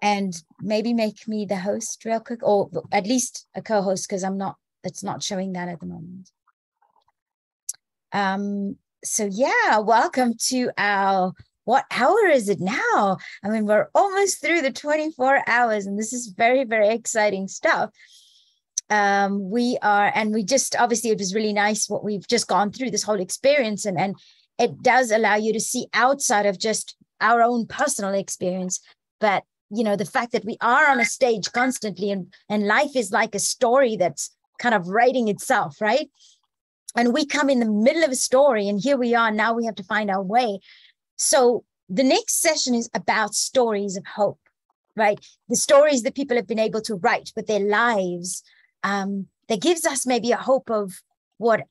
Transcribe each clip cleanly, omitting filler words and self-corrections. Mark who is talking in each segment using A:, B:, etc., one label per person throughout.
A: and maybe make me the host real quick, or at least a co-host, because it's not showing that at the moment. So yeah, welcome to our, what hour is it now? I mean, we're almost through the 24 hours, and this is very, very exciting stuff. We just, obviously it was really nice what we've just gone through, this whole experience, and it does allow you to see outside of just our own personal experience. But you know, the fact that we are on a stage constantly, and life is like a story that's kind of writing itself, right? And we come in the middle of a story, and here we are, now we have to find our way. So the next session is about stories of hope, right? The stories that people have been able to write with their lives, that gives us maybe a hope of what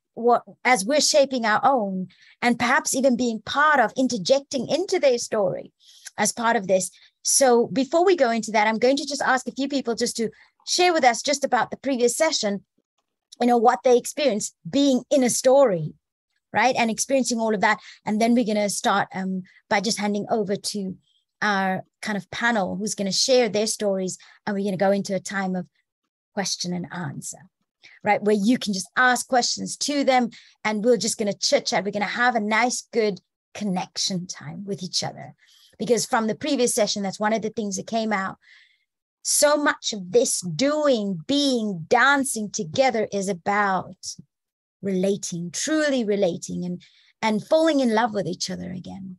A: as we're shaping our own, and perhaps even being part of interjecting into their story as part of this. So before we go into that, I'm going to just ask a few people just to share with us just about the previous session, you know, what they experienced being in a story, right? And experiencing all of that. And then we're going to start by just handing over to our kind of panel who's going to share their stories. And we're going to go into a time of question and answer, right? Where you can just ask questions to them, and we're just going to chit chat. We're going to have a nice, good connection time with each other. Because from the previous session, that's one of the things that came out. So much of this doing, being, dancing together is about relating, truly relating, and falling in love with each other again.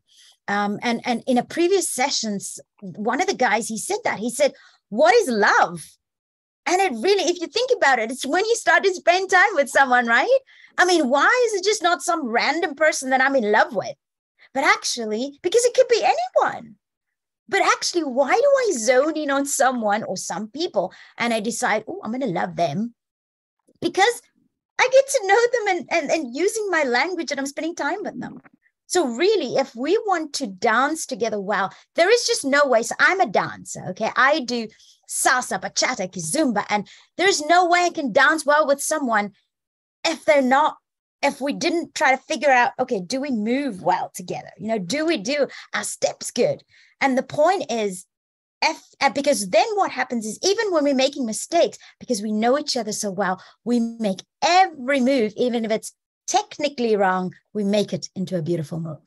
A: And in a previous sessions, one of the guys, he said, what is love? And it really, if you think about it, it's when you start to spend time with someone, right? I mean, why is it just not some random person that I'm in love with? But actually, because it could be anyone. But actually, why do I zone in on someone or some people and I decide, oh, I'm going to love them? Because I get to know them and using my language, and I'm spending time with them. So really, if we want to dance together well, there is just no way. So I'm a dancer, okay? I do salsa, bachata, kizomba, and there's no way I can dance well with someone if we didn't try to figure out, okay, do we move well together? You know, do we do our steps good? And the point is, because then what happens is, even when we're making mistakes, because we know each other so well, we make every move, even if it's technically wrong, we make it into a beautiful move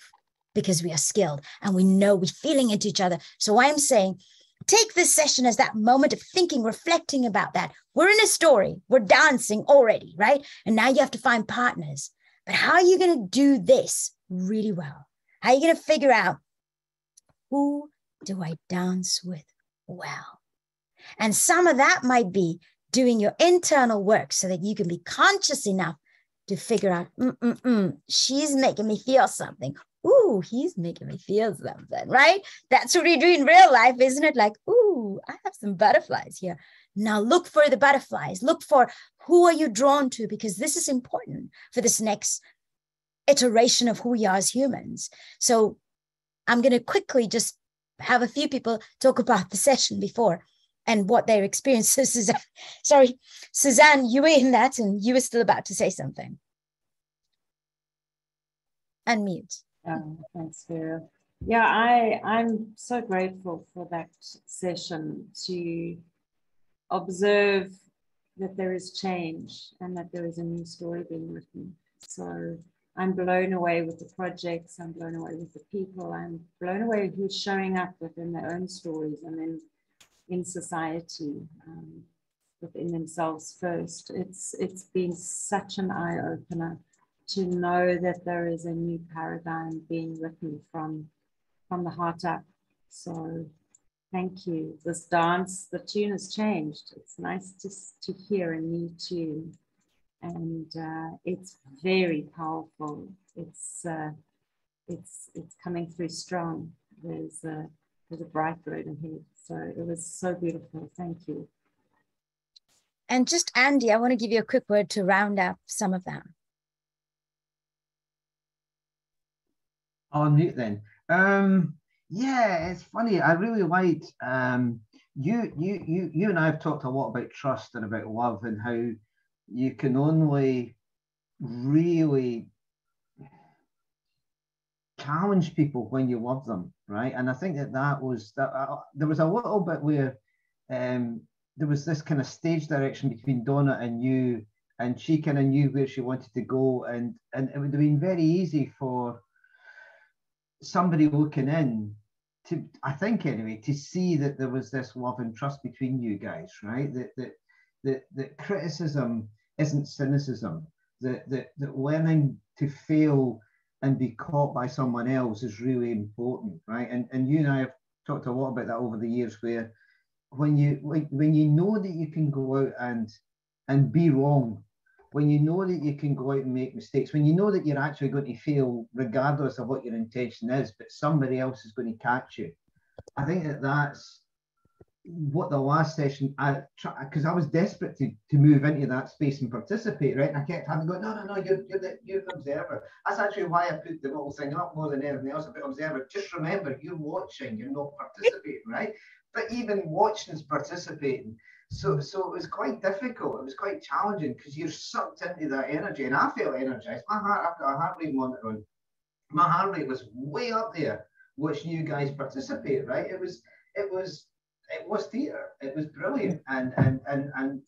A: because we are skilled and we know we're feeling into each other. So I'm saying, take this session as that moment of thinking, reflecting about that. We're in a story, we're dancing already, right? And now you have to find partners. But how are you going to do this really well? How are you going to figure out, who do I dance with well? And some of that might be doing your internal work so that you can be conscious enough to figure out, she's making me feel something. Ooh, he's making me feel something, right? That's what we do in real life, isn't it? Like, ooh, I have some butterflies here. Now look for the butterflies. Look for, who are you drawn to? Because this is important for this next iteration of who we are as humans. So I'm going to quickly just have a few people talk about the session before and what their experiences. Suzanne, you were in that and you were still about to say something. Unmute.
B: Thanks, Ferial. Yeah, I'm so grateful for that session, to observe that there is change and that there is a new story being written. So I'm blown away with the projects, I'm blown away with the people, I'm blown away with who's showing up within their own stories and then in society, within themselves first. It's been such an eye-opener to know that there is a new paradigm being written from the heart up. So thank you. This dance, the tune has changed. It's nice to hear a new tune, and it's very powerful. It's coming through strong. There's a bright road ahead. So it was so beautiful. Thank you.
A: And just Andy, I want to give you a quick word to round up some of that.
C: I'll unmute then. Yeah, it's funny. I really liked you and I have talked a lot about trust and about love and how you can only really challenge people when you love them, right? And I think that was that. There was a little bit where there was this kind of stage direction between Donna and you, and she kind of knew where she wanted to go, and it would have been very easy for somebody looking in to, I think anyway, to see that there was this love and trust between you guys, right? That criticism isn't cynicism. That learning to fail and be caught by someone else is really important, right? And you and I have talked a lot about that over the years, where when you know that you can go out and be wrong, when you know that you can go out and make mistakes, when you know that you're actually going to fail regardless of what your intention is, but somebody else is going to catch you. I think that's what the last session, because I was desperate to move into that space and participate, right? And I kept having to go, no, you're the observer. That's actually why I put the little thing up more than anything else, a bit observer. Just remember, you're watching, you're not participating, right? But even watching is participating. So it was quite difficult. It was quite challenging because you're sucked into that energy. And I felt energized. I've got a heart rate monitor on. My heart rate was way up there watching you guys participate, right? It was theatre. It was brilliant, and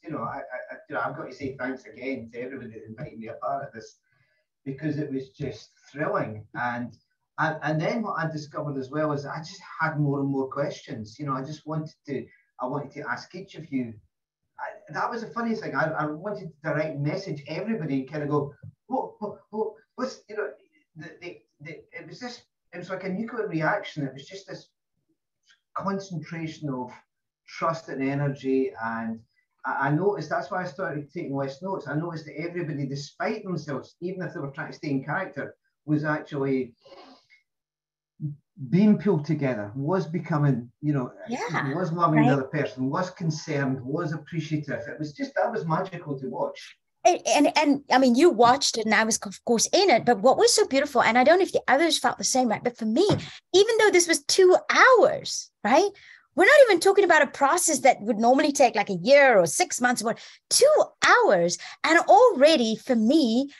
C: you know, I've got to say thanks again to everybody that invited me a part of this, because it was just thrilling. And then what I discovered as well is I just had more and more questions. You know, I wanted to ask each of you. That was a funny thing. I wanted to direct message everybody and kind of go, what's, you know, it was like a nuclear reaction. It was just this concentration of trust and energy. And I noticed, that's why I started taking less notes. I noticed that everybody, despite themselves, even if they were trying to stay in character, was actually being pulled together, was becoming, you know, was loving the other person, was concerned, was appreciative. It was just, that was magical to watch.
A: And I mean, you watched it and I was, of course, in it. But what was so beautiful, and I don't know if the others felt the same, right? But for me, even though this was 2 hours, right? We're not even talking about a process that would normally take like a year or 6 months, or 2 hours. And already for me,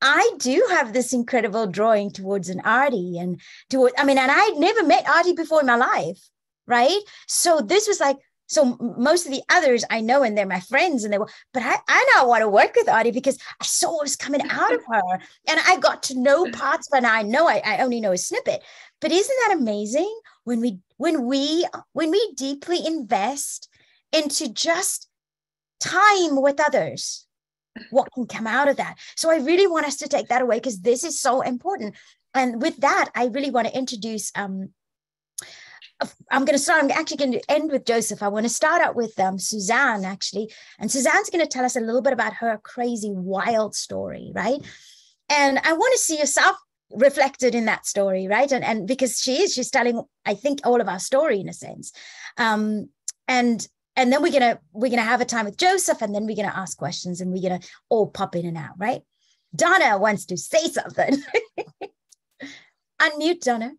A: I do have this incredible drawing towards an Artie and I'd never met Artie before in my life, right? So this was like, so most of the others I know, and they're my friends, and but I now want to work with Artie because I saw what was coming out of her, and I got to know parts, but I know I only know a snippet. But isn't that amazing when we deeply invest into just time with others, what can come out of that? So I really want us to take that away, because this is so important. And with that, I really want to introduce I'm actually going to end with Joseph. I want to start out with Suzanne, actually. And Suzanne's going to tell us a little bit about her crazy, wild story, right? And I want to see yourself reflected in that story, right? And because she's telling, I think, all of our story in a sense. And then we're gonna have a time with Joseph, and then we're gonna ask questions, and we're gonna all pop in and out, right? Donna wants to say something. Unmute, Donna.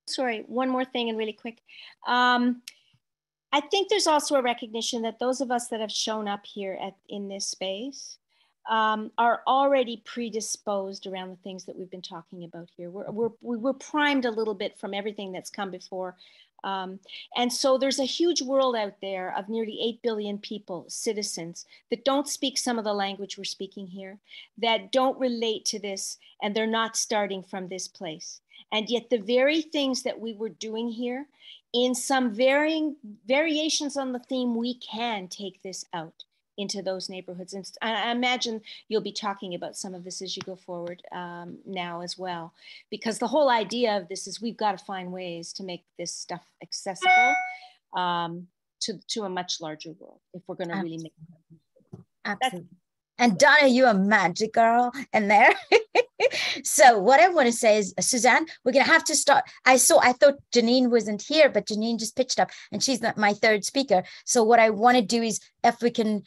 D: Sorry, one more thing and really quick. I think there's also a recognition that those of us that have shown up here in this space are already predisposed around the things that we've been talking about here. We're primed a little bit from everything that's come before. And so there's a huge world out there of nearly 8 billion people, citizens, that don't speak some of the language we're speaking here, that don't relate to this, and they're not starting from this place. And yet the very things that we were doing here, in some varying variations on the theme, we can take this out into those neighborhoods. And I imagine you'll be talking about some of this as you go forward now as well, because the whole idea of this is we've got to find ways to make this stuff accessible to a much larger world if we're going to really make it.
A: Absolutely. And Donna, you're a magic girl in there. So what I want to say is, Suzanne, we're going to have to start. I thought Janine wasn't here, but Janine just pitched up, and she's not my third speaker. So what I want to do is, if we can,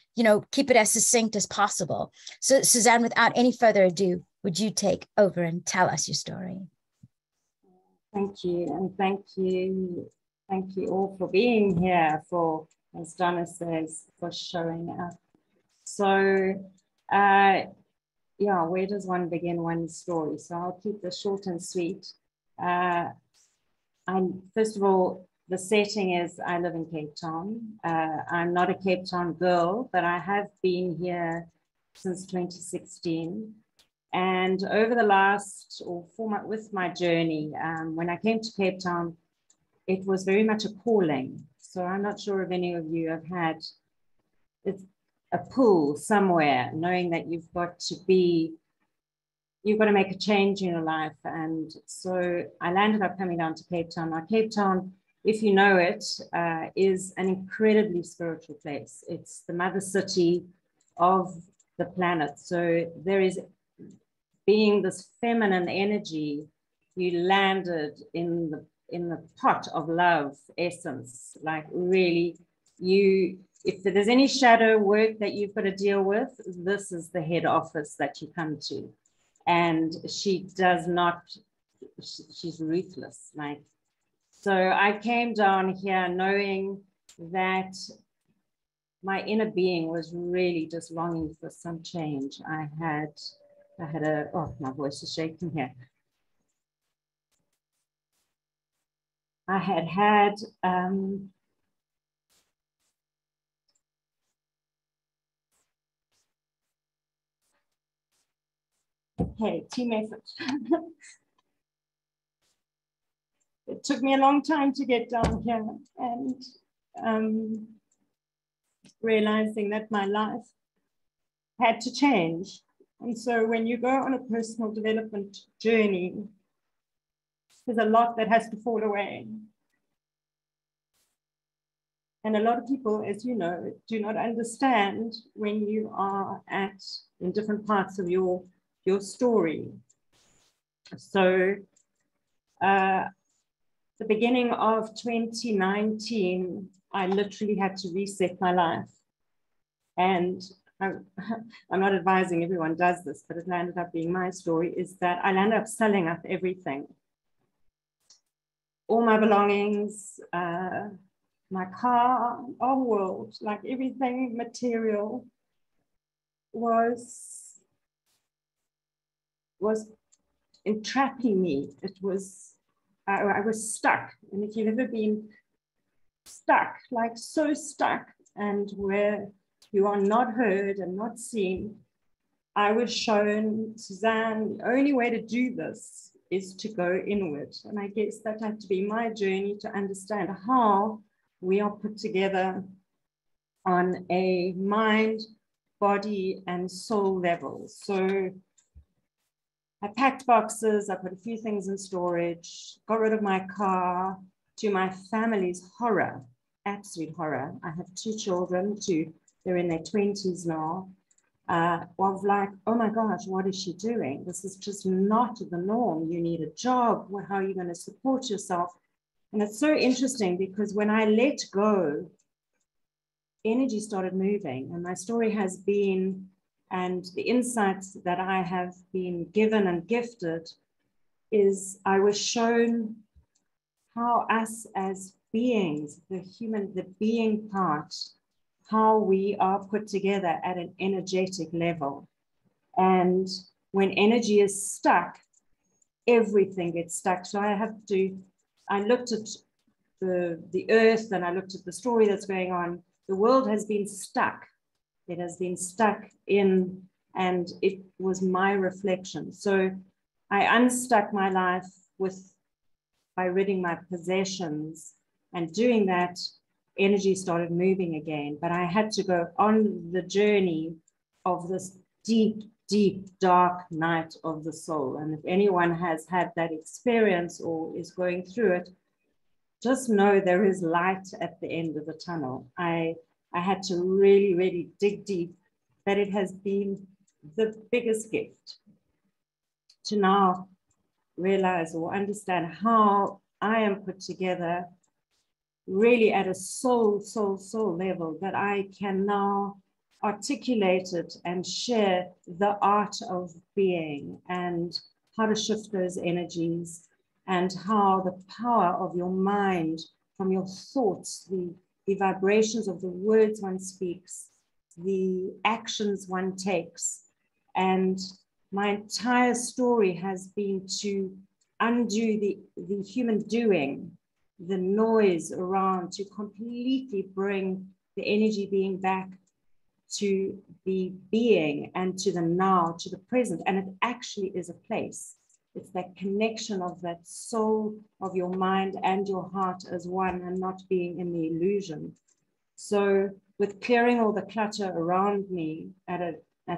A: keep it as succinct as possible. So Suzanne, without any further ado, would you take over and tell us your story?
B: Thank you. And thank you all for being here, for, as Donna says, for showing up. So yeah, where does one begin one's story? So I'll keep this short and sweet. First of all, the setting is I live in Cape Town. I'm not a Cape Town girl, but I have been here since 2016. And over the last, with my journey, when I came to Cape Town, it was very much a calling. So I'm not sure if any of you have had a pull somewhere, knowing that you've got to make a change in your life. And so I landed up coming down to Cape Town. Now, Cape Town, if you know it, is an incredibly spiritual place. It's the mother city of the planet. So there is, being this feminine energy, you landed in the pot of love essence. Like really, if there's any shadow work that you've got to deal with, this is the head office that you come to. And she does not, she's ruthless. Like, so I came down here knowing that my inner being was really just longing for some change. I had oh, my voice is shaking here. I had okay, team effort. It took me a long time to get down here, and realizing that my life had to change. And so when you go on a personal development journey, there's a lot that has to fall away. And a lot of people, as you know, do not understand when you are in different parts of your story. So the beginning of 2019, I literally had to reset my life. And I'm not advising everyone does this, but it landed up being my story, is that I landed up selling up everything. All my belongings, my car, our world, like everything material was entrapping me. It was, I was stuck. And if you've ever been stuck, like so stuck, and where you are not heard and not seen, I was shown, Suzanne, the only way to do this is to go inward. And I guess that had to be my journey to understand how we are put together on a mind, body, and soul level. So I packed boxes, I put a few things in storage, got rid of my car, to my family's horror, absolute horror. I have 2 children, they're in their 20s now. Was like, oh my gosh, what is she doing? This is just not the norm. You need a job. How are you going to support yourself? And it's so interesting because when I let go, energy started moving. And my story has been, and the insights that I have been given and gifted, is I was shown how us as beings, the being part, how we are put together at an energetic level. And when energy is stuck, everything gets stuck. So I looked at the earth, and I looked at the story that's going on. The world has been stuck. It has been stuck in, and it was my reflection. So I unstuck my life by ridding my possessions, and doing that, energy started moving again. But I had to go on the journey of this deep, deep, dark night of the soul. And if anyone has had that experience or is going through it, just know there is light at the end of the tunnel. I had to really, really dig deep, but it has been the biggest gift to now realize or understand how I am put together really at a soul level, that I can now articulate it and share the art of being and how to shift those energies, and how the power of your mind, from your thoughts, the vibrations of the words one speaks, the actions one takes, and my entire story has been to undo the human doing, the noise around, to completely bring the energy being back to the being and to the now, to the present. And it actually is a place. It's that connection of that soul of your mind and your heart as one, and not being in the illusion. So with clearing all the clutter around me at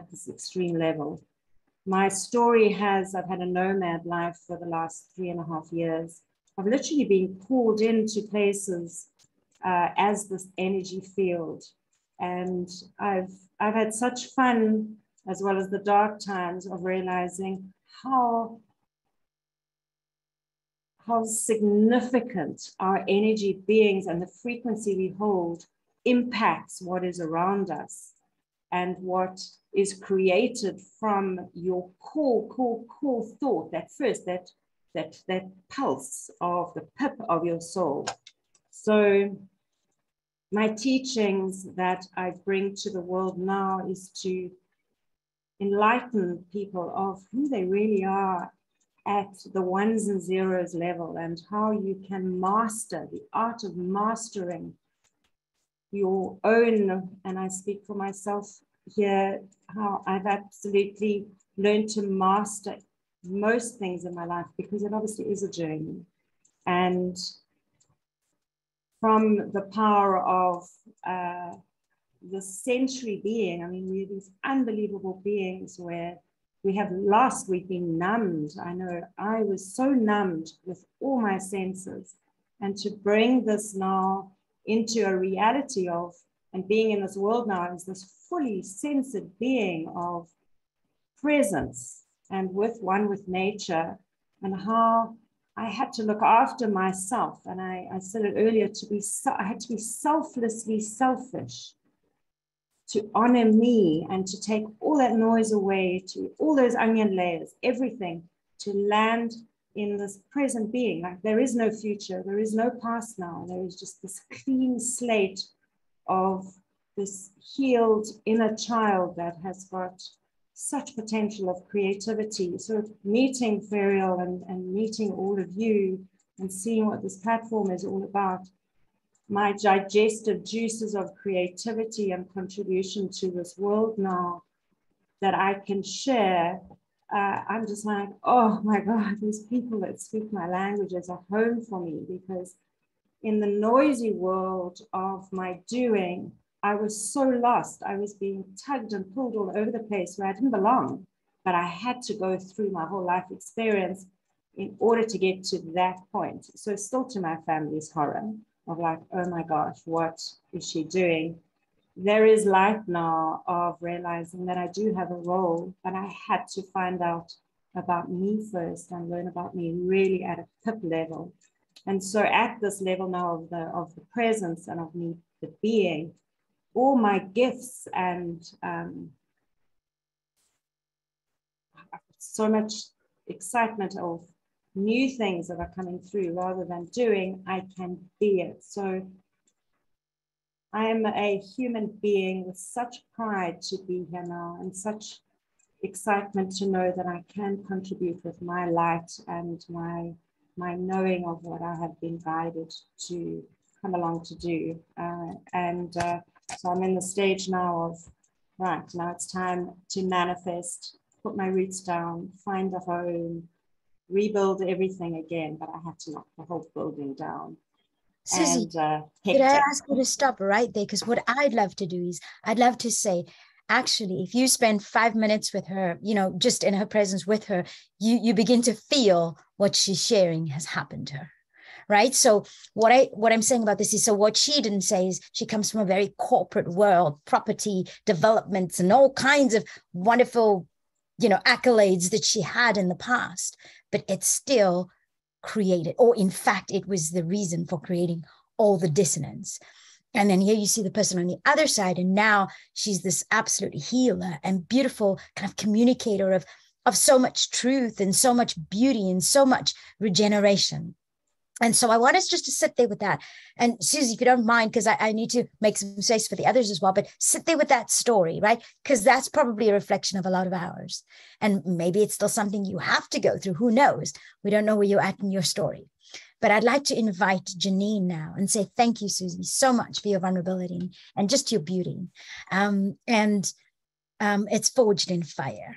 B: this extreme level, my story has, I've had a nomad life for the last 3.5 years. I've literally been pulled into places as this energy field. And I've had such fun, as well as the dark times, of realizing how significant our energy beings and the frequency we hold impacts what is around us, and what is created from your core thought, that pulse of the pip of your soul. So my teachings that I bring to the world now is to enlighten people of who they really are at the ones and zeros level, and how you can master the art of mastering your own. And I speak for myself here, how I've absolutely learned to master most things in my life, because it obviously is a journey. And from the power of the sensory being, I mean, we're these unbelievable beings where we've been numbed. I know I was so numbed with all my senses, and to bring this now into a reality of, and being in this world now as this fully censored being of presence and with nature, and how I had to look after myself. And I said it earlier, I had to be selflessly selfish to honor me, and to take all that noise away, to all those onion layers, everything, to land in this present being. Like, there is no future, there is no past now, there is just this clean slate of this healed inner child that has got such potential of creativity. So meeting Ferial and meeting all of you and seeing what this platform is all about, my digestive juices of creativity and contribution to this world now that I can share, I'm just like, oh my God, these people that speak my languages are home for me. Because in the noisy world of my doing, I was so lost. I was being tugged and pulled all over the place where I didn't belong, but I had to go through my whole life experience in order to get to that point. So still, to my family's horror of like, oh my gosh, what is she doing? There is light now of realizing that I do have a role, but I had to find out about me first and learn about me really at a pip level. And so at this level now of the presence and of me, the being, all my gifts and so much excitement of new things that are coming through rather than doing, I can be it. So I am a human being with such pride to be here now, and such excitement to know that I can contribute with my light and my knowing of what I have been guided to come along to do. So I'm in the stage now of, right, now it's time to manifest, put my roots down, find a home, rebuild everything again, but I had to knock the whole building down.
A: Susie, could I ask you to stop right there? Because what I'd love to do is, I'd love to say, actually, if you spend 5 minutes with her, you know, just in her presence with her, you begin to feel what she's sharing has happened to her. Right. So what I'm saying about this is, so what she didn't say is she comes from a very corporate world, property developments and all kinds of wonderful, you know, accolades that she had in the past, but it's still created, or in fact, it was the reason for creating all the dissonance. And then here you see the person on the other side, and now she's this absolute healer and beautiful kind of communicator of so much truth and so much beauty and so much regeneration. And so I want us just to sit there with that. And Susie, if you don't mind, because I need to make some space for the others as well, but sit there with that story, right? Because that's probably a reflection of a lot of ours. And maybe it's still something you have to go through. Who knows? We don't know where you're at in your story. But I'd like to invite Janine now and say, thank you, Susie, so much for your vulnerability and just your beauty. It's forged in fire.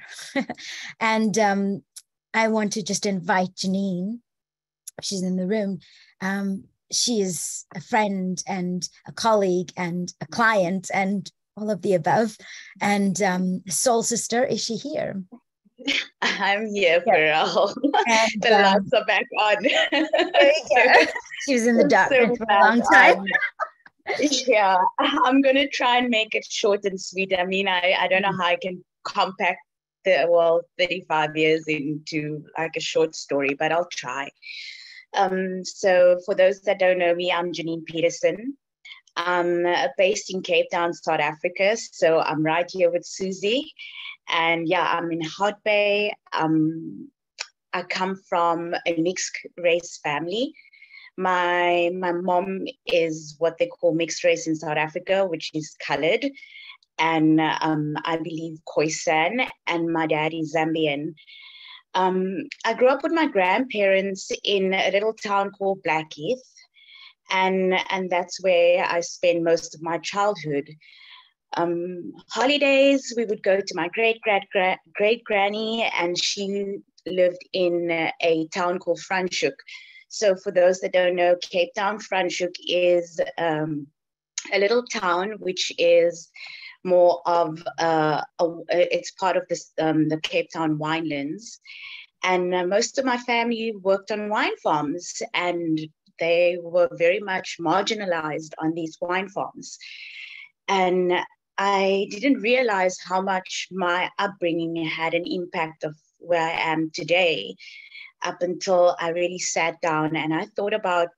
A: And I want to just invite Janine. She's in the room. She is a friend and a colleague and a client and all of the above. And soul sister, is she here?
E: I'm here, Ferial. The lights are back on.
A: She was in the darkness for a long time.
E: Yeah, I'm going to try and make it short and sweet. I mean, I don't know how I can compact 35 years into like a short story, but I'll try. So for those that don't know me, I'm Janine Peterson. I'm based in Cape Town, South Africa. So I'm right here with Susie. And yeah, I'm in Hout Bay. I come from a mixed race family. My mom is what they call mixed race in South Africa, which is colored. And I believe Khoisan, and my dad is Zambian. I grew up with my grandparents in a little town called Blackheath, and that's where I spent most of my childhood. Holidays, we would go to my great granny, and she lived in a town called Franschhoek. So for those that don't know, Cape Town, Franschhoek is a little town which is more of it's part of this the Cape Town winelands, and most of my family worked on wine farms, and they were very much marginalized on these wine farms. And I didn't realize how much my upbringing had an impact of where I am today, up until I really sat down and I thought about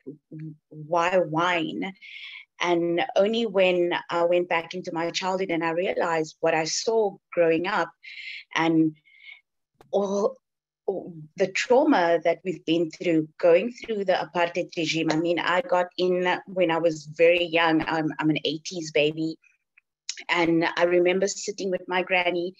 E: why wine. And only when I went back into my childhood and I realized what I saw growing up and all the trauma that we've been through, going through the apartheid regime. I mean, I got in when I was very young. I'm an 80s baby. And I remember sitting with my granny,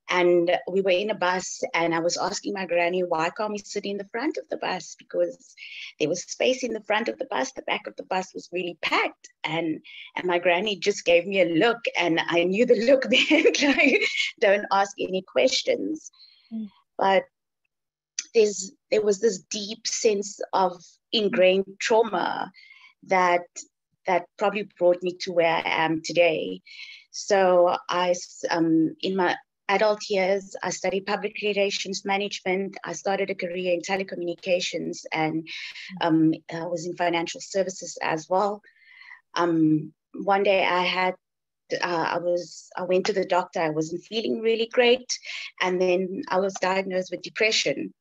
E: and we were in a bus, and I was asking my granny, why can't we sit in the front of the bus? Because there was space in the front of the bus. The back of the bus was really packed. And my granny just gave me a look, and I knew the look meant like, don't ask any questions. But there was this deep sense of ingrained trauma that probably brought me to where I am today. So in my adult years, I studied public relations management. I started a career in telecommunications, and I was in financial services as well. One day I went to the doctor. I wasn't feeling really great, and then I was diagnosed with depression.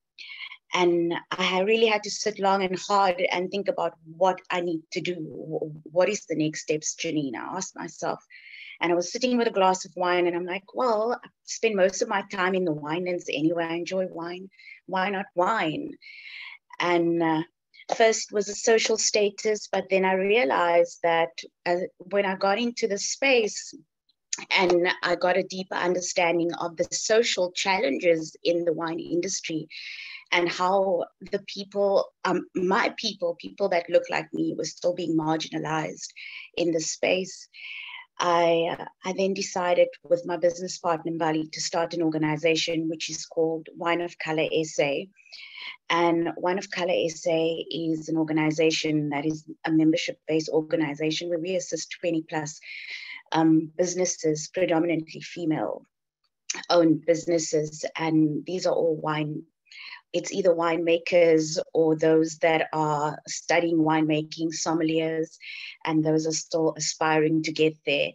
E: And I really had to sit long and hard and think about what I need to do. What is the next steps, Janine? I asked myself. And I was sitting with a glass of wine, and I'm like, well, I spend most of my time in the winelands anyway. I enjoy wine. Why not wine? And first was a social status, but then I realized that when I got into the space and I got a deeper understanding of the social challenges in the wine industry, and how the people, my people that look like me, were still being marginalized in the space. I then decided with my business partner in Bali to start an organization which is called Wine of Color SA. And Wine of Color SA is an organization that is a membership-based organization where we assist 20 plus businesses, predominantly female-owned businesses. And these are all it's either winemakers or those that are studying winemaking, sommeliers, and those are still aspiring to get there.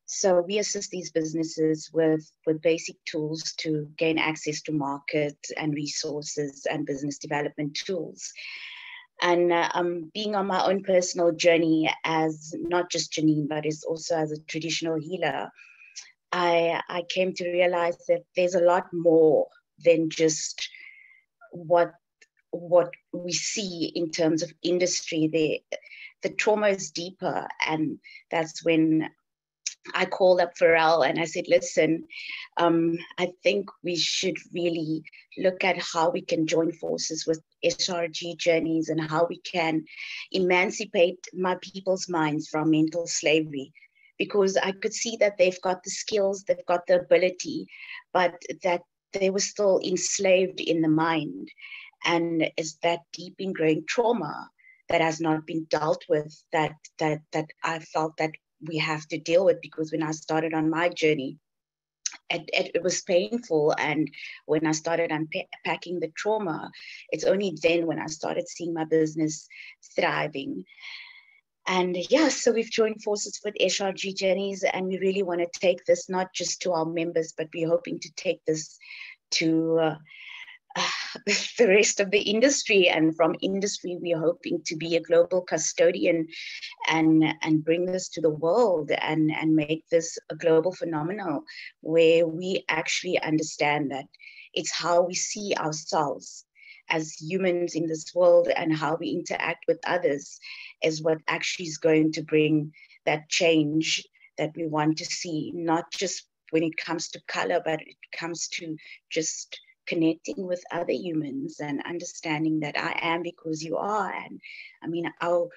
E: So we assist these businesses with basic tools to gain access to market and resources and business development tools. And being on my own personal journey as not just Janine, but also as a traditional healer, I came to realize that there's a lot more than just what what we see in terms of industry. The trauma is deeper, and that's when I called up Ferial and I said, listen, I think we should really look at how we can join forces with SRG journeys and how we can emancipate my people's minds from mental slavery. Because I could see that they've got the skills, they've got the ability, but that they were still enslaved in the mind. And it's that deep ingrained trauma that has not been dealt with that I felt that we have to deal with. Because when I started on my journey, it was painful. And when I started unpacking the trauma, it's only then when I started seeing my business thriving. And yeah, so we've joined forces with SRG journeys, and we really want to take this not just to our members, but we're hoping to take this to the rest of the industry. And from industry, we're hoping to be a global custodian and bring this to the world and make this a global phenomenon where we actually understand that it's how we see ourselves as humans in this world and how we interact with others is what actually is going to bring that change that we want to see, not just when it comes to color, but it comes to just connecting with other humans and understanding that I am because you are. And I mean, our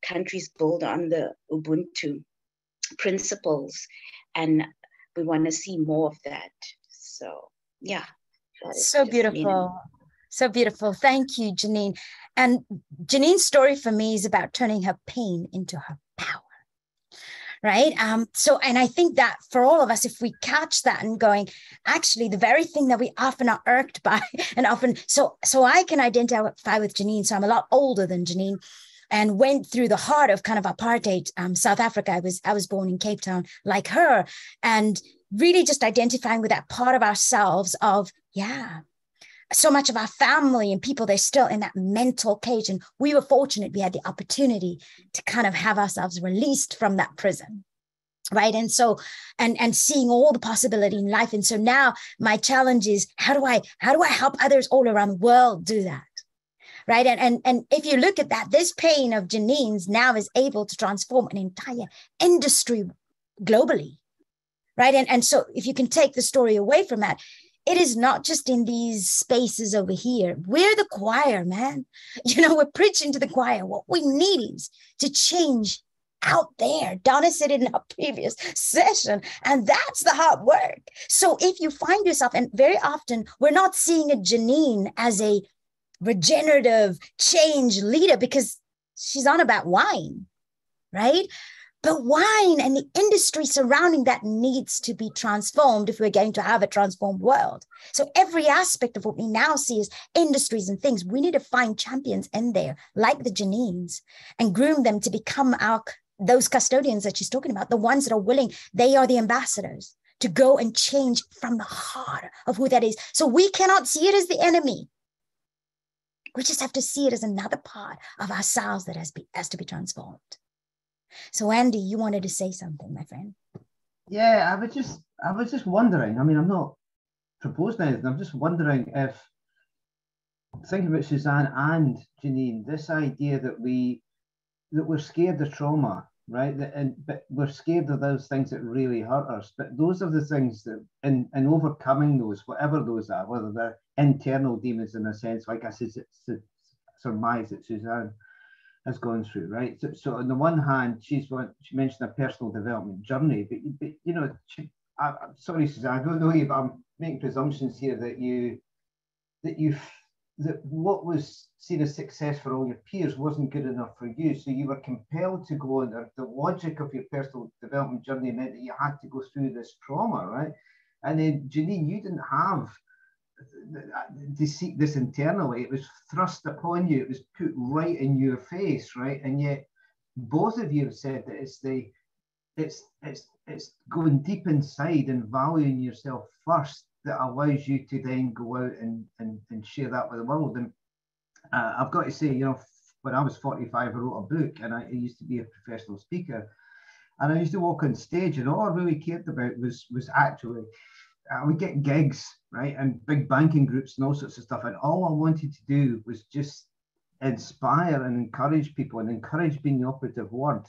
E: country's built on the Ubuntu principles, and we want to see more of that. So yeah.
A: So beautiful. So beautiful. Thank you, Janine. And Janine's story for me is about turning her pain into her power. Right. So, and I think that for all of us, if we catch that and going, actually, the very thing that we often are irked by and often, so I can identify with Janine. So I'm a lot older than Janine and went through the heart of kind of apartheid, South Africa. I was born in Cape Town like her, and really just identifying with that part of ourselves of, yeah, so much of our family and people, they're still in that mental cage. And we were fortunate, we had the opportunity to kind of have ourselves released from that prison. Right. And so, and seeing all the possibility in life. And so now my challenge is, how do I help others all around the world do that? Right. And if you look at that, this pain of Janine's now is able to transform an entire industry globally. Right. And so if you can take the story away from that, it is not just in these spaces over here. We're the choir, man. You know, we're preaching to the choir. What we need is to change out there. Donna said it in our previous session, and that's the hard work. So if you find yourself, and very often we're not seeing a Janine as a regenerative change leader because she's on about wine, right? But wine and the industry surrounding that needs to be transformed if we're going to have a transformed world. So every aspect of what we now see as industries and things, we need to find champions in there, like the Janines, and groom them to become those custodians that she's talking about, the ones that are willing, they are the ambassadors to go and change from the heart of who that is. So we cannot see it as the enemy. We just have to see it as another part of ourselves that has to be transformed. So Andy, you wanted to say something, my friend.
C: Yeah, I was just wondering, I mean, I'm not proposing anything, I'm just wondering if, thinking about Suzanne and Janine, this idea that we're scared of trauma, right? But we're scared of those things that really hurt us. But those are the things that, in overcoming those, whatever those are, whether they're internal demons in a sense, like I surmise that Suzanne has gone through, right? So on the one hand, she mentioned a personal development journey, but you know, sorry, Suzanne, I don't know you, but I'm making presumptions here that what was seen as success for all your peers wasn't good enough for you. So you were compelled to go on. The logic of your personal development journey meant that you had to go through this trauma, right? And then Janine, you didn't have to seek this internally. It was thrust upon you. It was put right in your face, right? And yet both of you have said that it's going deep inside and valuing yourself first that allows you to then go out and share that with the world. And I've got to say, you know, when I was 45, I wrote a book, and I used to be a professional speaker, and I used to walk on stage, and all I really cared about was actually I would get gigs, right, and big banking groups and all sorts of stuff. And all I wanted to do was just inspire and encourage people, and encourage being the operative word,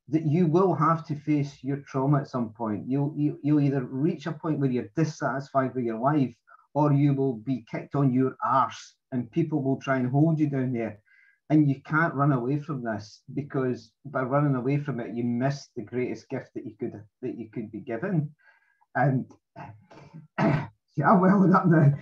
C: that you will have to face your trauma at some point. You'll either reach a point where you're dissatisfied with your life, or you will be kicked on your arse and people will try and hold you down there. And you can't run away from this, because by running away from it, you miss the greatest gift that you could be given. And yeah, I'm welling up now.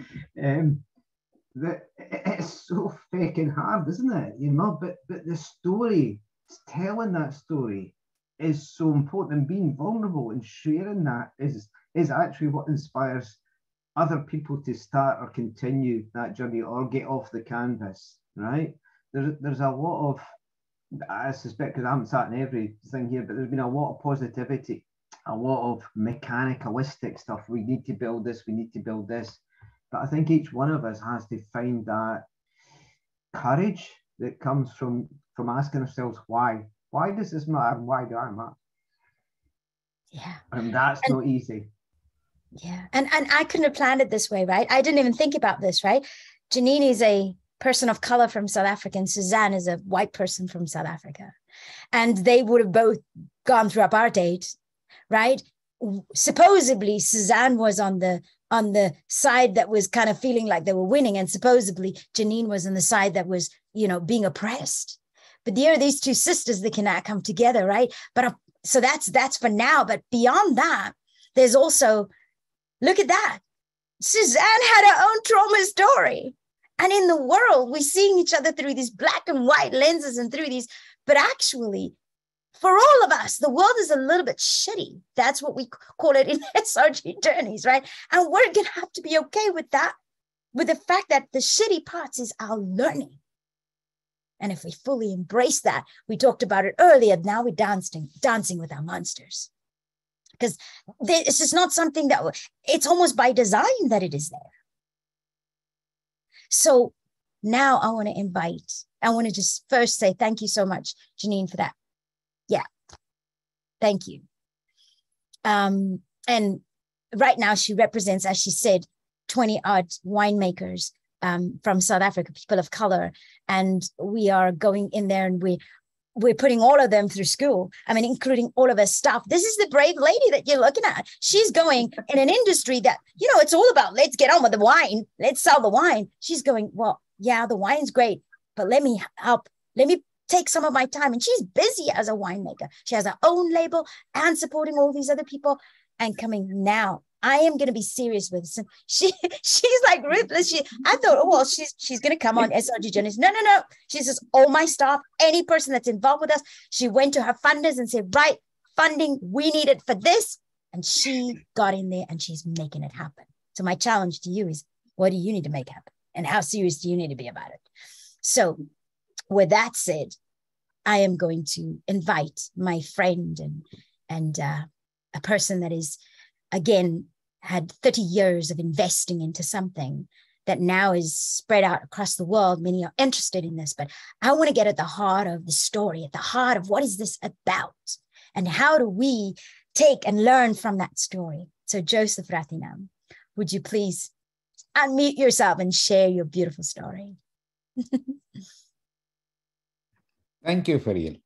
C: It's so fucking hard, isn't it? You know, but the story, telling that story is so important, and being vulnerable and sharing that is actually what inspires other people to start or continue that journey or get off the canvas, right? There's a lot of, I suspect, because I haven't sat in everything here, but there's been a lot of positivity, a lot of mechanicalistic stuff. We need to build this, we need to build this. But I think each one of us has to find that courage that comes from asking ourselves, why? Why does this matter? Why do I matter?
A: Yeah.
C: And that's not easy.
A: Yeah. And I couldn't have planned it this way, right? I didn't even think about this, right? Janine is a person of color from South Africa, and Suzanne is a white person from South Africa. And they would have both gone through apartheid, right? Supposedly, Suzanne was on the side that was kind of feeling like they were winning, and supposedly Janine was on the side that was, you know, being oppressed. But there are these two sisters that cannot come together, right? But so that's for now. But beyond that, there's also, look at that. Suzanne had her own trauma story. And in the world, we're seeing each other through these black and white lenses and through these, but actually, for all of us, the world is a little bit shitty. That's what we call it in SRG journeys, right? And we're going to have to be okay with that, with the fact that the shitty parts is our learning. And if we fully embrace that, we talked about it earlier, now we're dancing with our monsters. Because this is not something that, it's almost by design that it is there. So now I want to just first say thank you so much, Janine, for that. Yeah, thank you. And right now she represents, as she said, 20 odd winemakers from South Africa, people of color. And we are going in there and we're putting all of them through school. I mean, including all of her staff. This is the brave lady that you're looking at. She's going in an industry that, you know, it's all about, let's get on with the wine. Let's sell the wine. She's going, well, yeah, the wine's great, but let me help. Let me take some of my time. And she's busy as a winemaker. She has her own label and supporting all these other people and coming now. I am going to be serious with this. She's like ruthless. I thought, oh, well, she's going to come on SRG Journeys. No. She says, all my staff, any person that's involved with us. She went to her funders and said, right, funding, we need it for this. And she got in there and she's making it happen. So my challenge to you is, what do you need to make happen? And how serious do you need to be about it? So with that said, I am going to invite my friend and a person that is, again, had 30 years of investing into something that now is spread out across the world. Many are interested in this, but I want to get at the heart of the story, at the heart of what is this about, and how do we take and learn from that story. So Joseph Rathinam, would you please unmute yourself and share your beautiful story?
F: Thank you, Ferial.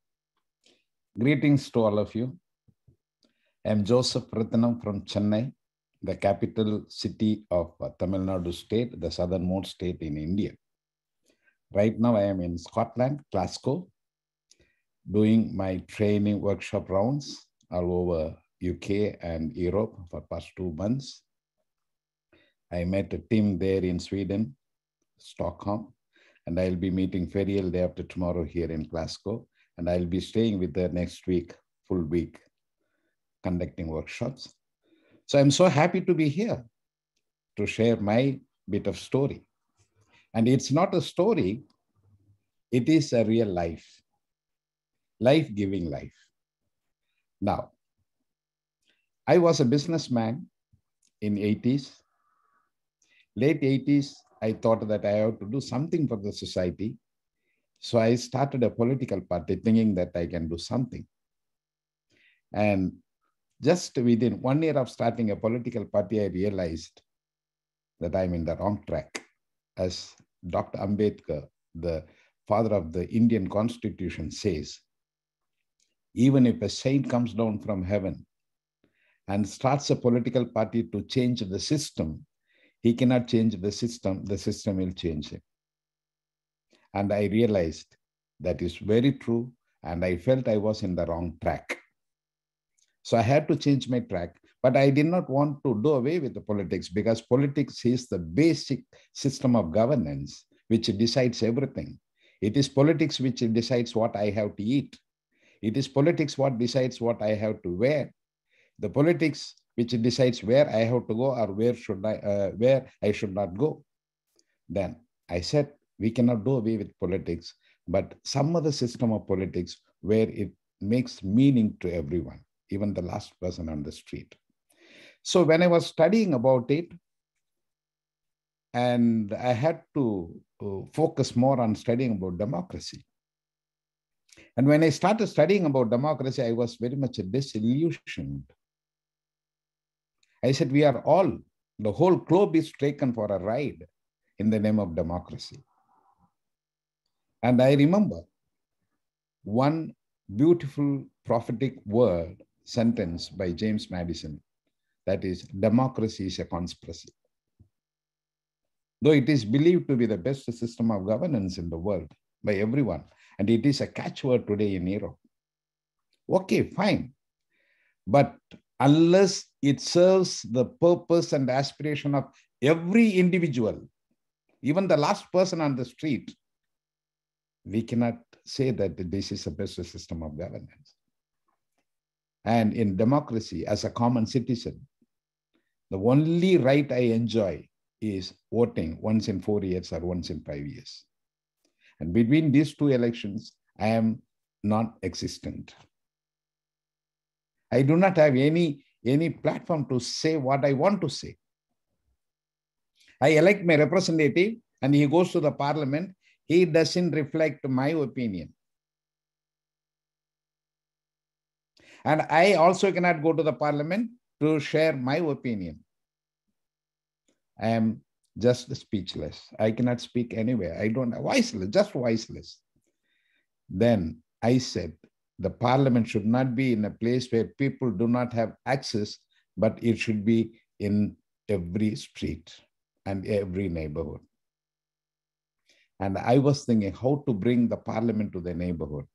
F: Greetings to all of you. I'm Joseph Rathinam from Chennai, the capital city of Tamil Nadu state, the southernmost state in India. Right now, I am in Scotland, Glasgow, doing my training workshop rounds all over UK and Europe for past 2 months. I met a team there in Sweden, Stockholm, and I'll be meeting Ferial day after tomorrow here in Glasgow, and I'll be staying with her next week, full week, conducting workshops. So I'm so happy to be here to share my bit of story. And it's not a story, it is a real life, life-giving life. Now, I was a businessman in 80s. Late 80s, I thought that I have to do something for the society. So I started a political party thinking that I can do something. And just within 1 year of starting a political party, I realized that I'm in the wrong track. As Dr. Ambedkar, the father of the Indian Constitution, says, even if a saint comes down from heaven and starts a political party to change the system, he cannot change the system will change him. And I realized that is very true, and I felt I was in the wrong track. So I had to change my track, but I did not want to do away with the politics, because politics is the basic system of governance which decides everything. It is politics which decides what I have to eat. It is politics what decides what I have to wear. The politics which decides where I have to go or where I should not go. Then I said, we cannot do away with politics, but some other system of politics where it makes meaning to everyone, even the last person on the street. So when I was studying about it, and I had to focus more on studying about democracy. And when I started studying about democracy, I was very much disillusioned. I said, we are all, the whole globe is taken for a ride in the name of democracy. And I remember one beautiful prophetic word, sentence by James Madison, that is, democracy is a conspiracy. Though it is believed to be the best system of governance in the world by everyone, and it is a catchword today in Europe. Okay, fine. But unless it serves the purpose and aspiration of every individual, even the last person on the street, we cannot say that this is the best system of governance. And in democracy, as a common citizen, the only right I enjoy is voting once in 4 years or once in 5 years. And between these two elections, I am non-existent. I do not have any platform to say what I want to say. I elect my representative and he goes to the parliament. He doesn't reflect my opinion. And I also cannot go to the parliament to share my opinion. I am just speechless. I cannot speak anywhere. I don't, voiceless, just voiceless. Then I said, the parliament should not be in a place where people do not have access, but it should be in every street and every neighborhood. And I was thinking how to bring the parliament to the neighborhood.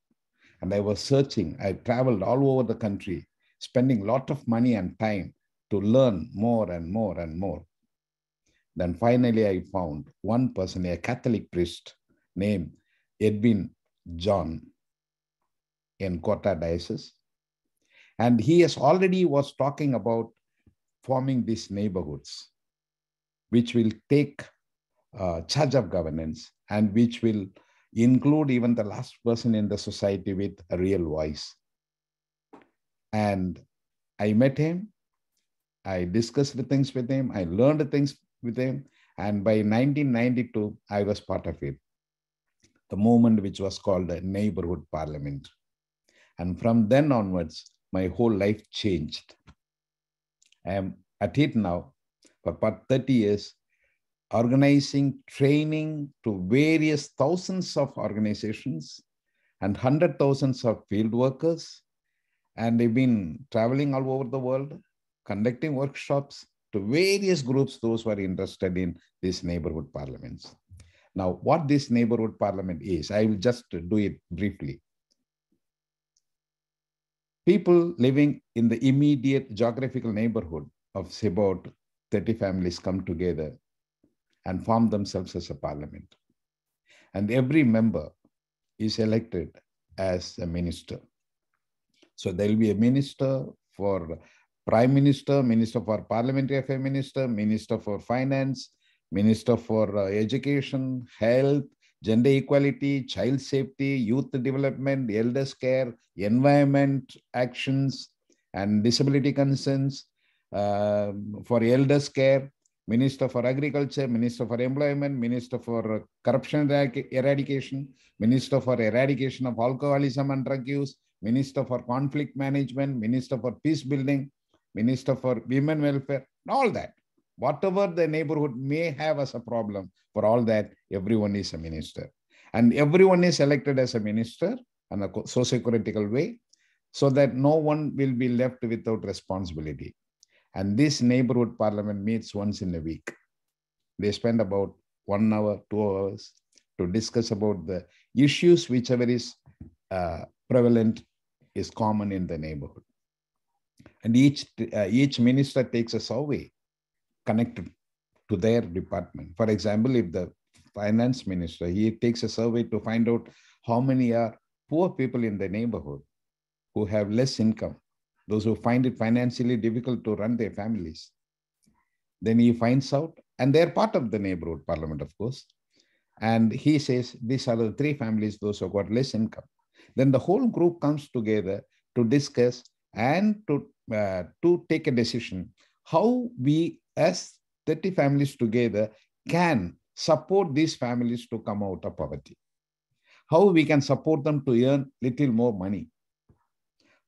F: And I was searching. I traveled all over the country, spending a lot of money and time to learn more and more and more. Then finally I found one person, a Catholic priest named Edwin John in Kota Diocese. And he has already was talking about forming these neighborhoods, which will take charge of governance and which will include even the last person in the society with a real voice. And I met him, I discussed the things with him, I learned the things with him, and by 1992, I was part of it, the movement which was called the Neighborhood Parliament. And from then onwards, my whole life changed. I am at it now for about 30 years, organizing training to various thousands of organizations and 100,000s of field workers. And they've been traveling all over the world, conducting workshops to various groups, those who are interested in these neighborhood parliaments. Now, what this neighborhood parliament is, I will just do it briefly. People living in the immediate geographical neighborhood of say about 30 families come together and form themselves as a parliament. And every member is elected as a minister. So there will be a minister for Prime Minister, Minister for Parliamentary Affairs Minister, Minister for Finance, Minister for Education, Health, Gender Equality, Child Safety, Youth Development, Elders Care, Environment Actions, and Disability Concerns, for Elders Care, Minister for Agriculture, Minister for Employment, Minister for Corruption Eradication, Minister for Eradication of Alcoholism and Drug Use, Minister for Conflict Management, Minister for Peace Building, Minister for Women Welfare, all that. Whatever the neighborhood may have as a problem, for all that, everyone is a minister. And everyone is elected as a minister in a socio-critical way, so that no one will be left without responsibility. And this neighborhood parliament meets once in a week. They spend about 1 hour, 2 hours to discuss about the issues, whichever is prevalent, is common in the neighborhood. And each minister takes a survey connected to their department. For example, if the finance minister, he takes a survey to find out how many are poor people in the neighborhood who have less income, those who find it financially difficult to run their families. Then he finds out, and they're part of the neighborhood parliament, of course. And he says, these are the 3 families, those who got less income. Then the whole group comes together to discuss and to take a decision how we as 30 families together can support these families to come out of poverty. How we can support them to earn little more money.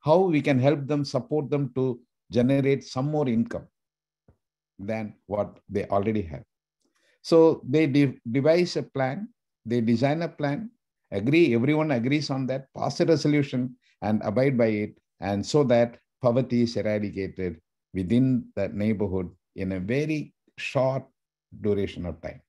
F: How we can help them, support them to generate some more income than what they already have. So they devise a plan, they design a plan, agree, everyone agrees on that, pass a resolution and abide by it, and so that poverty is eradicated within that neighborhood in a very short duration of time.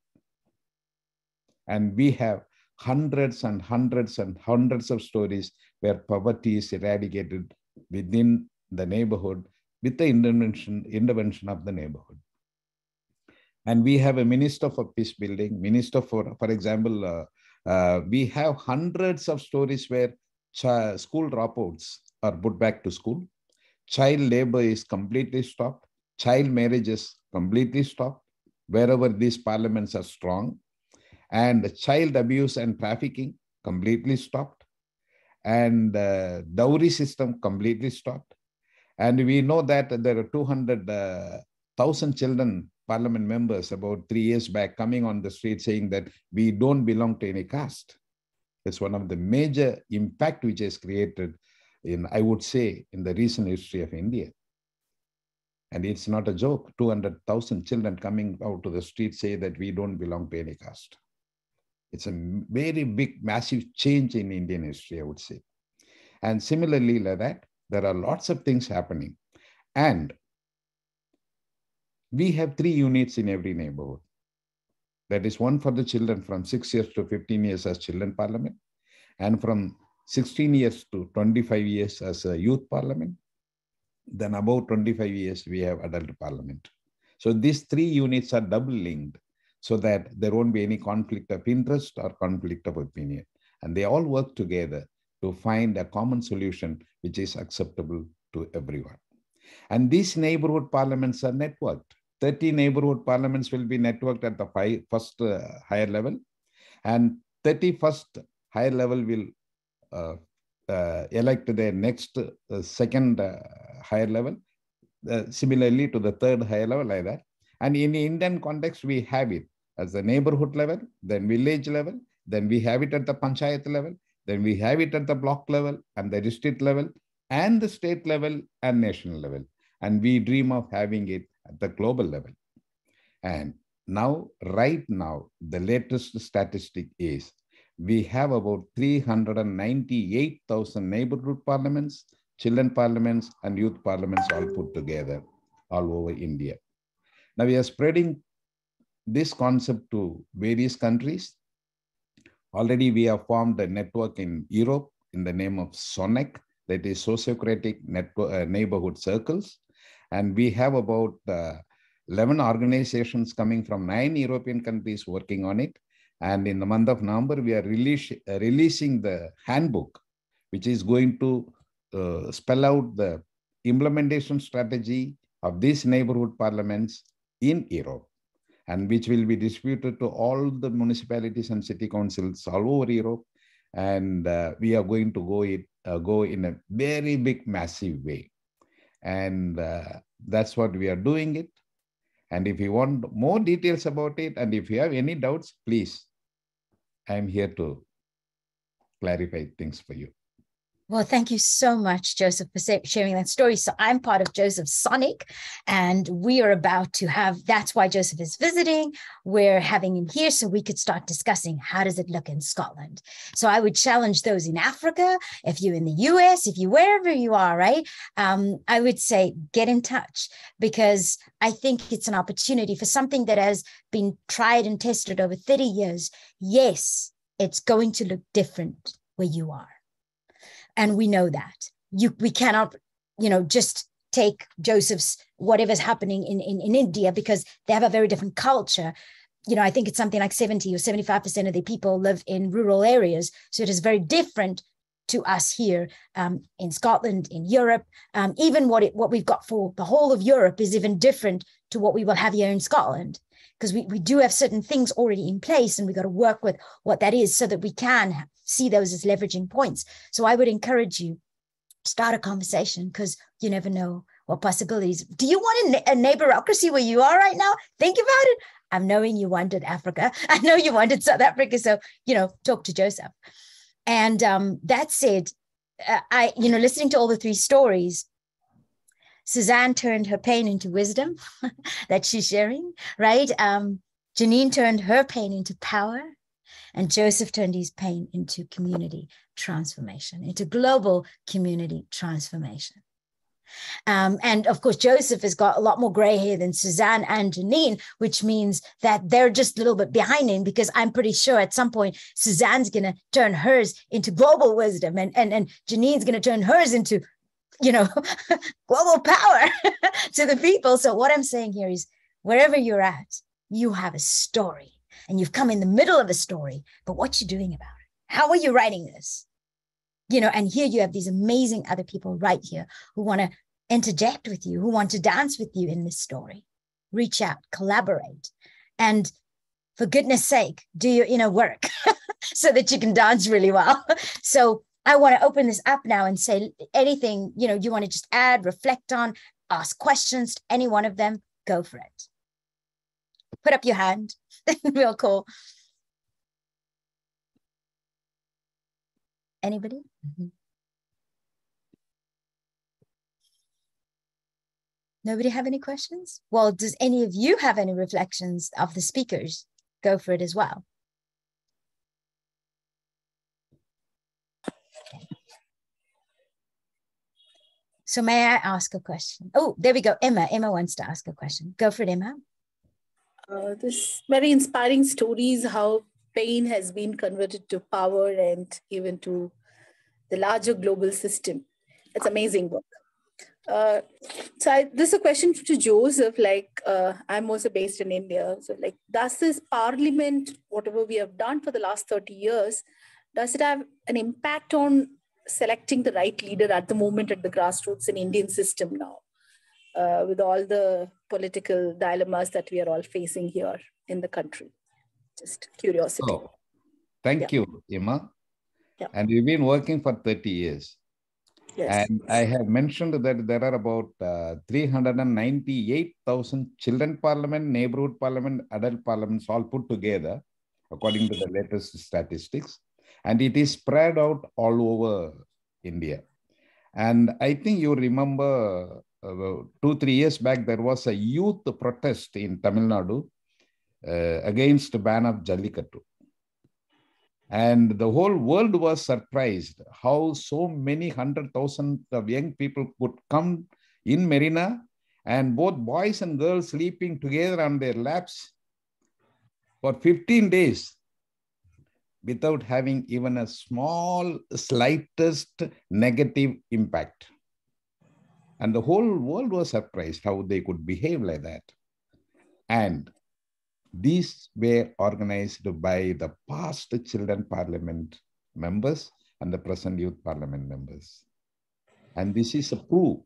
F: And we have hundreds and hundreds and hundreds of stories where poverty is eradicated within the neighborhood with the intervention of the neighborhood. And we have a minister for peace building, minister for example, we have hundreds of stories where school dropouts are put back to school. Child labor is completely stopped. Child marriage is completely stopped wherever these parliaments are strong. And child abuse and trafficking completely stopped. And dowry system completely stopped. And we know that there are 200,000 children, parliament members, about 3 years back, coming on the street saying that we don't belong to any caste. It's one of the major impact which is created in, I would say, in the recent history of India. And it's not a joke. 200,000 children coming out to the street say that we don't belong to any caste. It's a very big, massive change in Indian history, I would say. And similarly like that, there are lots of things happening. And we have 3 units in every neighborhood. That is one for the children from 6 years to 15 years as children parliament, and from 16 years to 25 years as a youth parliament. Then about 25 years, we have adult parliament. So these 3 units are double linked so that there won't be any conflict of interest or conflict of opinion. And they all work together to find a common solution which is acceptable to everyone. And these neighborhood parliaments are networked. 30 neighborhood parliaments will be networked at the first higher level, and 31st higher level will elect their next second higher level, similarly to the 3rd higher level, like that. And in the Indian context, we have it as the neighborhood level, then village level, then we have it at the panchayat level, then we have it at the block level and the district level and the state level and national level. And we dream of having it at the global level. And now, right now, the latest statistic is we have about 398,000 neighborhood parliaments, children parliaments, and youth parliaments all put together all over India. Now we are spreading this concept to various countries. Already we have formed a network in Europe in the name of SONEC, that is Sociocratic Neighborhood Circles. And we have about 11 organizations coming from 9 European countries working on it. And in the month of November, we are releasing the handbook, which is going to spell out the implementation strategy of these neighborhood parliaments in Europe, and which will be distributed to all the municipalities and city councils all over Europe. And we are going to go in a very big, massive way. And that's what we are doing it. And if you want more details about it, and if you have any doubts, please, I'm here to clarify things for you.
A: Well, thank you so much, Joseph, for sharing that story. So I'm part of Joseph's Sonic, and we are about to have, that's why Joseph is visiting. We're having him here so we could start discussing how does it look in Scotland. So I would challenge those in Africa, if you're in the US, if you wherever you are, right? I would say get in touch, because I think it's an opportunity for something that has been tried and tested over 30 years. Yes, it's going to look different where you are. And we know that we cannot, just take Joseph's whatever's happening in India, because they have a very different culture. I think it's something like 70 or 75% of the people live in rural areas. So it is very different to us here in Scotland, in Europe. Even what we've got for the whole of Europe is even different to what we will have here in Scotland, because we do have certain things already in place, and we've got to work with what that is so that we can see those as leveraging points. So I would encourage you, start a conversation, because you never know what possibilities. Do you want a neighborocracy where you are right now? Think about it. I'm knowing you wanted Africa. I know you wanted South Africa. So, talk to Joseph. And that said, listening to all the three stories, Suzanne turned her pain into wisdom that she's sharing, right? Janine turned her pain into power, and Joseph turned his pain into community transformation, into global community transformation. And of course, Joseph has got a lot more gray hair than Suzanne and Janine, which means that they're just a little bit behind him, because I'm pretty sure at some point, Suzanne's going to turn hers into global wisdom, and Janine's going to turn hers into global power to the people. So what I'm saying here is, wherever you're at, you have a story, and you've come in the middle of a story, but what you doing about it? How are you writing this? And here you have these amazing other people right here who want to interject with you, who want to dance with you in this story. Reach out, collaborate, and for goodness sake, do your inner work so that you can dance really well. So I want to open this up now and say anything, you want to just add, reflect on, ask questions to any one of them, go for it. Put up your hand. Real cool. Anybody? Mm-hmm. Nobody have any questions? Well, does any of you have any reflections of the speakers? Go for it as well. So may I ask a question? Oh, there we go. Emma wants to ask a question. Go for it, Emma.
G: This very inspiring stories, how pain has been converted to power and even to the larger global system. It's amazing work. This is a question to Joseph. I'm also based in India. So does this parliament, whatever we have done for the last 30 years, does it have an impact on selecting the right leader at the moment at the grassroots in Indian system now? With all the political dilemmas that we are all facing here in the country. Just curiosity.
F: Oh, thank you, Emma.
G: Yeah.
F: And we've been working for 30 years.
G: Yes.
F: And I have mentioned that there are about 398,000 children parliament, neighborhood parliament, adult parliaments all put together, according to the latest statistics. And it is spread out all over India. And I think you remember 2-3 years back, there was a youth protest in Tamil Nadu against the ban of Jallikattu. And the whole world was surprised how so many 100,000 of young people could come in Marina, and both boys and girls sleeping together on their laps for 15 days without having even a slightest negative impact. And the whole world was surprised how they could behave like that. And these were organized by the past children parliament members and the present youth parliament members. And this is a proof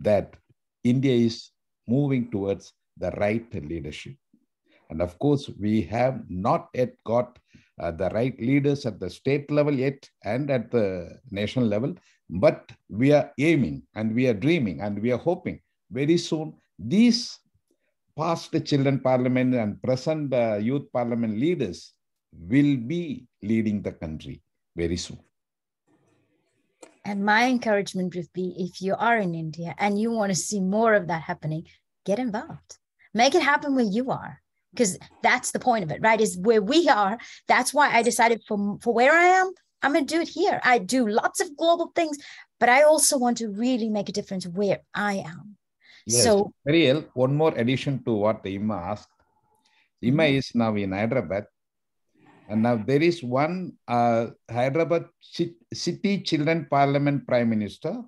F: that India is moving towards the right leadership. And of course, we have not yet got the right leaders at the state level yet and at the national level, but we are aiming and we are dreaming and we are hoping very soon these past children parliament and present youth parliament leaders will be leading the country very soon.
A: And my encouragement would be, if you are in India and you want to see more of that happening, get involved. Make it happen where you are, because that's the point of it, right? Is where we are. That's why I decided for where I am, I'm going to do it here. I do lots of global things, but I also want to really make a difference where I am.
F: Yes.
A: So,
F: Ferial, one more addition to what Ima asked. Ima is now in Hyderabad. And now there is one Hyderabad City Children Parliament Prime Minister,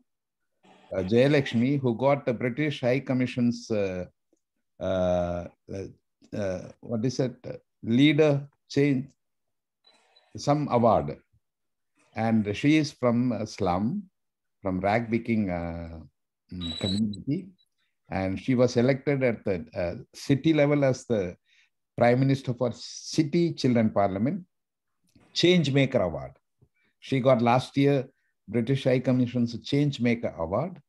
F: 𝐒𝐨𝐬𝐞𝐬, who got the British High Commission's, what is it, leader change, some award. And she is from slum, from rag-picking community. And she was elected at the city level as the Prime Minister for City Children Parliament, Change Maker Award. She got last year British High Commission's Change Maker Award,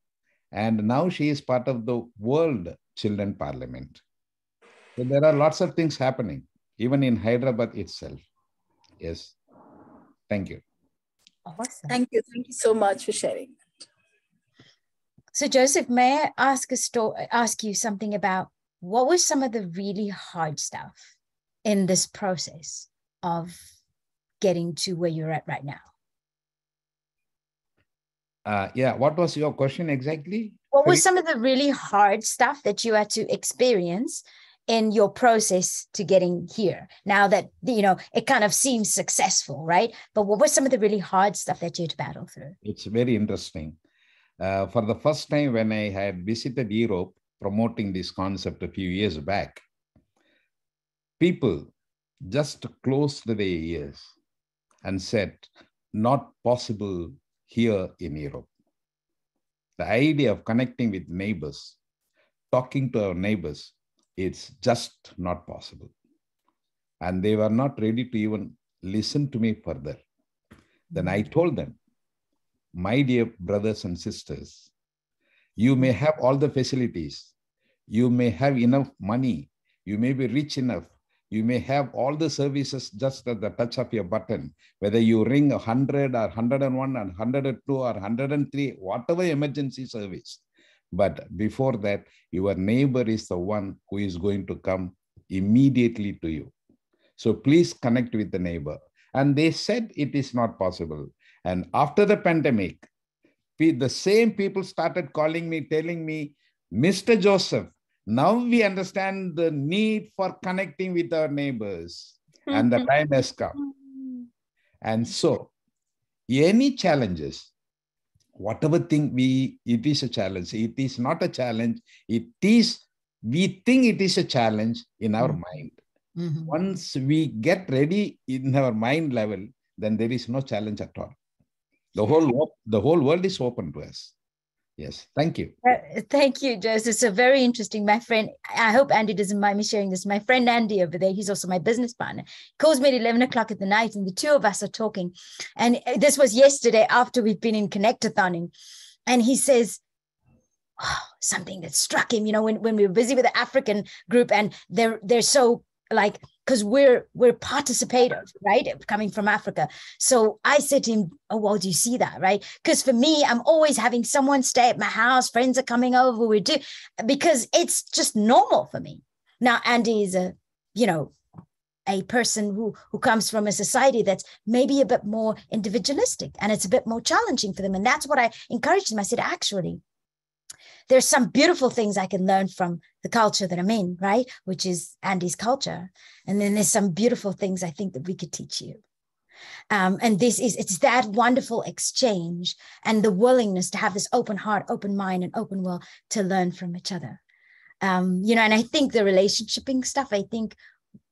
F: and now she is part of the World Children Parliament. So there are lots of things happening, even in Hyderabad itself. Yes. Thank you.
A: awesome.
G: Thank you. Thank you so much for sharing.
A: So Joseph, may I ask you something about what was some of the really hard stuff in this process of getting to where you're at right now?
F: Yeah, what was your question exactly?
A: What was some of the really hard stuff that you had to experience in your process to getting here? Now that, you know, it kind of seems successful, right? But what was some of the really hard stuff that you had to battle through?
F: It's very interesting. For the first time when I had visited Europe, promoting this concept a few years back, people just closed their ears and said, not possible here in Europe. The idea of connecting with neighbors, talking to our neighbors, it's just not possible. And they were not ready to even listen to me further. Then I told them, my dear brothers and sisters, you may have all the facilities, you may have enough money, you may be rich enough, you may have all the services just at the touch of your button, whether you ring 100 or 101 or 102 or 103, whatever emergency service. But before that, your neighbor is the one who is going to come immediately to you. So please connect with the neighbor. And they said it is not possible. And after the pandemic, the same people started calling me, telling me, Mr. Joseph, now we understand the need for connecting with our neighbors, and the time has come. And so, any challenges, whatever thing it is a challenge, it is not a challenge, we think it is a challenge in our mind. Once we get ready in our mind level, then there is no challenge at all. The whole world is open to us. Yes, thank you.
A: Thank you, Joseph. So very interesting. My friend, I hope Andy doesn't mind me sharing this. My friend Andy over there, he's also my business partner, calls me at 11 o'clock at the night, and the two of us are talking. And this was yesterday after we've been in Connect-a-thoning. And he says, something that struck him, you know, when we were busy with the African group, and they're so like, because we're participative, right? Coming from Africa. So I said to him, oh, well, do you see that, right? Because for me, I'm always having someone stay at my house. Friends are coming over. Because it's just normal for me. Now, Andy is a person who comes from a society that's maybe a bit more individualistic, and it's a bit more challenging for them. And that's what I encouraged him. I said, actually, there's some beautiful things I can learn from the culture that I'm in, right? Which is Andy's culture. And then there's some beautiful things I think that we could teach you. And it's that wonderful exchange and the willingness to have this open heart, open mind, and open will to learn from each other. And I think the relationshiping stuff, I think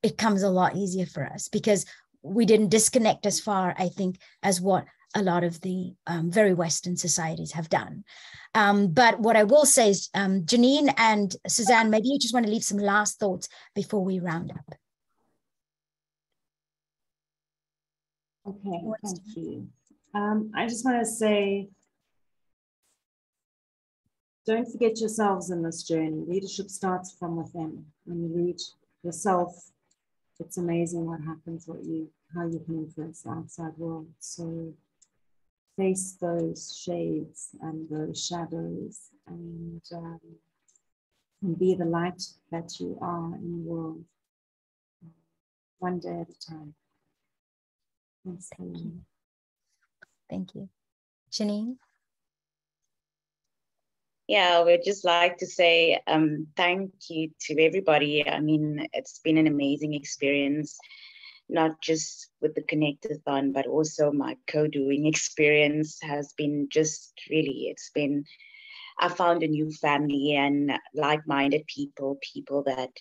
A: it comes a lot easier for us because we didn't disconnect as far, I think, as what a lot of the very Western societies have done. But what I will say is, Janine and Suzanne, maybe you just want to leave some last thoughts before we round up.
B: Okay, thank you. I just want to say, don't forget yourselves in this journey. Leadership starts from within. When you lead yourself, it's amazing what happens, how you can influence the outside world. So face those shades and those shadows and be the light that you are in the world, one day at a time.
A: Thank you. Thank you. Janine?
E: Yeah, I would just like to say thank you to everybody. I mean, it's been an amazing experience, not just with the Connect-a-thon, but also my co-doing experience has been just really, I found a new family and like-minded people that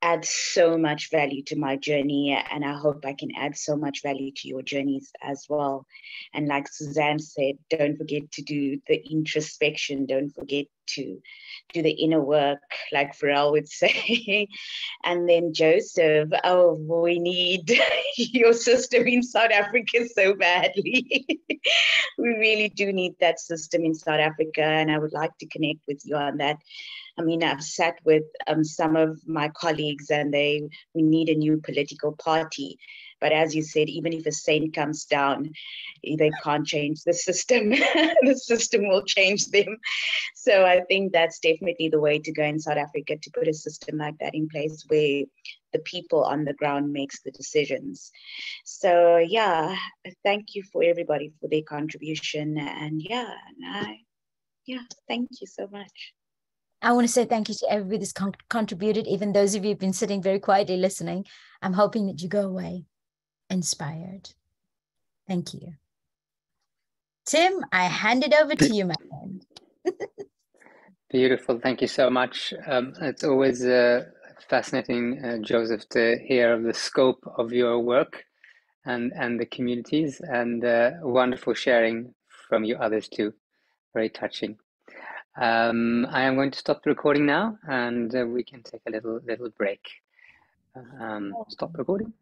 E: add so much value to my journey, and I hope I can add so much value to your journeys as well. And like Suzanne said, don't forget to do the introspection, don't forget to do the inner work, like Ferial would say. And then Joseph, oh, we need your system in South Africa so badly. We really do need that system in South Africa, and I would like to connect with you on that. I mean, I've sat with some of my colleagues and we need a new political party. But as you said, even if a saint comes down, they can't change the system. The system will change them. So I think that's definitely the way to go in South Africa, to put a system like that in place where the people on the ground makes the decisions. So yeah, thank you for everybody for their contribution. And yeah, thank you so much.
A: I want to say thank you to everybody that's contributed, even those of you who've been sitting very quietly listening. I'm hoping that you go away inspired. Thank you. Tim, I hand it over to you, my friend.
H: Beautiful. Thank you so much. It's always fascinating, Joseph, to hear of the scope of your work and the communities, and wonderful sharing from you others too. Very touching. I am going to stop the recording now, and we can take a little break. Stop recording.